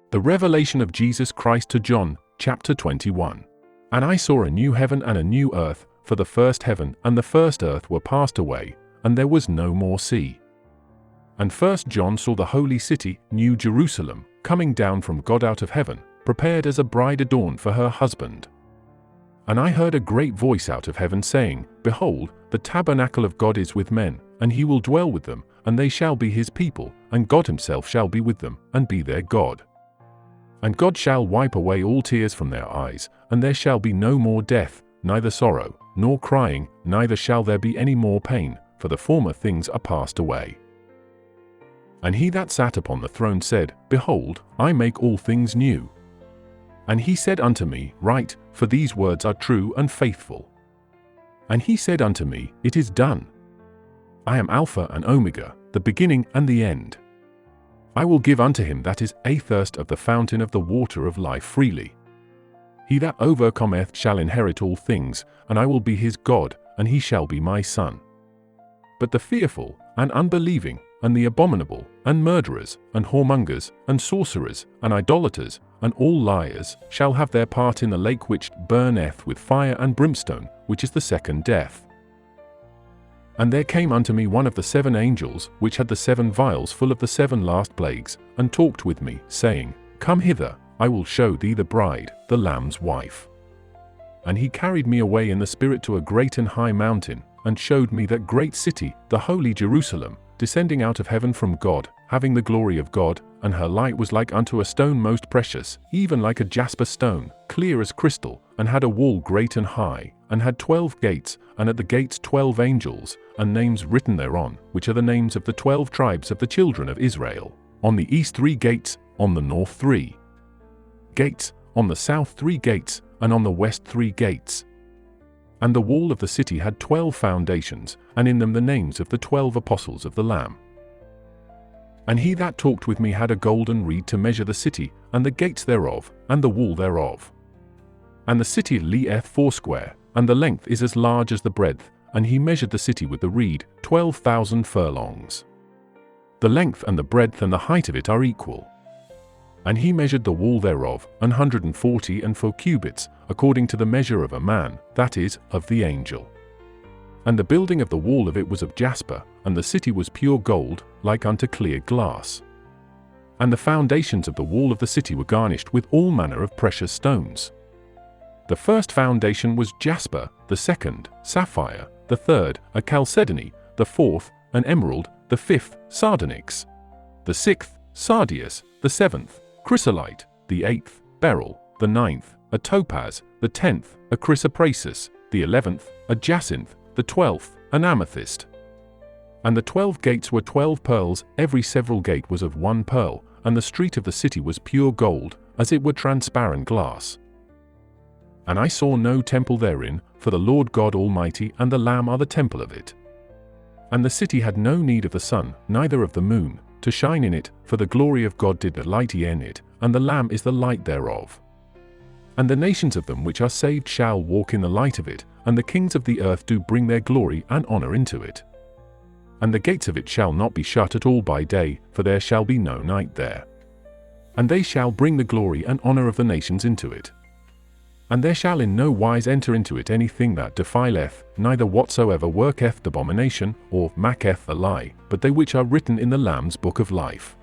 The revelation of Jesus Christ to John, chapter 21. And I saw a new heaven and a new earth, for the first heaven and the first earth were passed away, and there was no more sea. And first John saw the holy city, New Jerusalem, coming down from God out of heaven, prepared as a bride adorned for her husband. And I heard a great voice out of heaven saying, Behold, the tabernacle of God is with men, and he will dwell with them, and they shall be his people, and God himself shall be with them, and be their God. And God shall wipe away all tears from their eyes, and there shall be no more death, neither sorrow, nor crying, neither shall there be any more pain, for the former things are passed away. And he that sat upon the throne said, Behold, I make all things new. And he said unto me, Write, for these words are true and faithful. And he said unto me, It is done. I am Alpha and Omega, the beginning and the end. I will give unto him that is athirst of the fountain of the water of life freely. He that overcometh shall inherit all things, and I will be his God, and he shall be my son. But the fearful, and unbelieving, and the abominable, and murderers, and whoremongers, and sorcerers, and idolaters, and all liars, shall have their part in the lake which burneth with fire and brimstone, which is the second death. And there came unto me one of the 7 angels, which had the 7 vials full of the 7 last plagues, and talked with me, saying, Come hither, I will show thee the bride, the Lamb's wife. And he carried me away in the Spirit to a great and high mountain, and showed me that great city, the holy Jerusalem, descending out of heaven from God, having the glory of God, and her light was like unto a stone most precious, even like a jasper stone, clear as crystal, and had a wall great and high, and had 12 gates, and at the gates 12 angels, and names written thereon, which are the names of the 12 tribes of the children of Israel. On the east 3 gates, on the north 3 gates, on the south 3 gates, and on the west 3 gates. And the wall of the city had 12 foundations, and in them the names of the 12 apostles of the Lamb. And he that talked with me had a golden reed to measure the city, and the gates thereof, and the wall thereof. And the city lieth foursquare, and the length is as large as the breadth, and he measured the city with the reed, 12,000 furlongs. The length and the breadth and the height of it are equal. And he measured the wall thereof, 144 cubits, according to the measure of a man, that is, of the angel. And the building of the wall of it was of jasper, and the city was pure gold, like unto clear glass. And the foundations of the wall of the city were garnished with all manner of precious stones. The first foundation was jasper, the second, sapphire, the third, a chalcedony, the fourth, an emerald, the fifth, sardonyx, the sixth, sardius, the seventh, chrysolite, the eighth, beryl, the ninth, a topaz, the 10th, a chrysoprasus, the 11th, a jacinth, the 12th, an amethyst. And the 12 gates were 12 pearls, every several gate was of 1 pearl, and the street of the city was pure gold, as it were transparent glass. And I saw no temple therein, for the Lord God Almighty and the Lamb are the temple of it. And the city had no need of the sun, neither of the moon, to shine in it, for the glory of God did light in it, and the Lamb is the light thereof. And the nations of them which are saved shall walk in the light of it, and the kings of the earth do bring their glory and honor into it. And the gates of it shall not be shut at all by day, for there shall be no night there. And they shall bring the glory and honor of the nations into it. And there shall in no wise enter into it anything that defileth, neither whatsoever worketh abomination, or maketh a lie, but they which are written in the Lamb's book of life.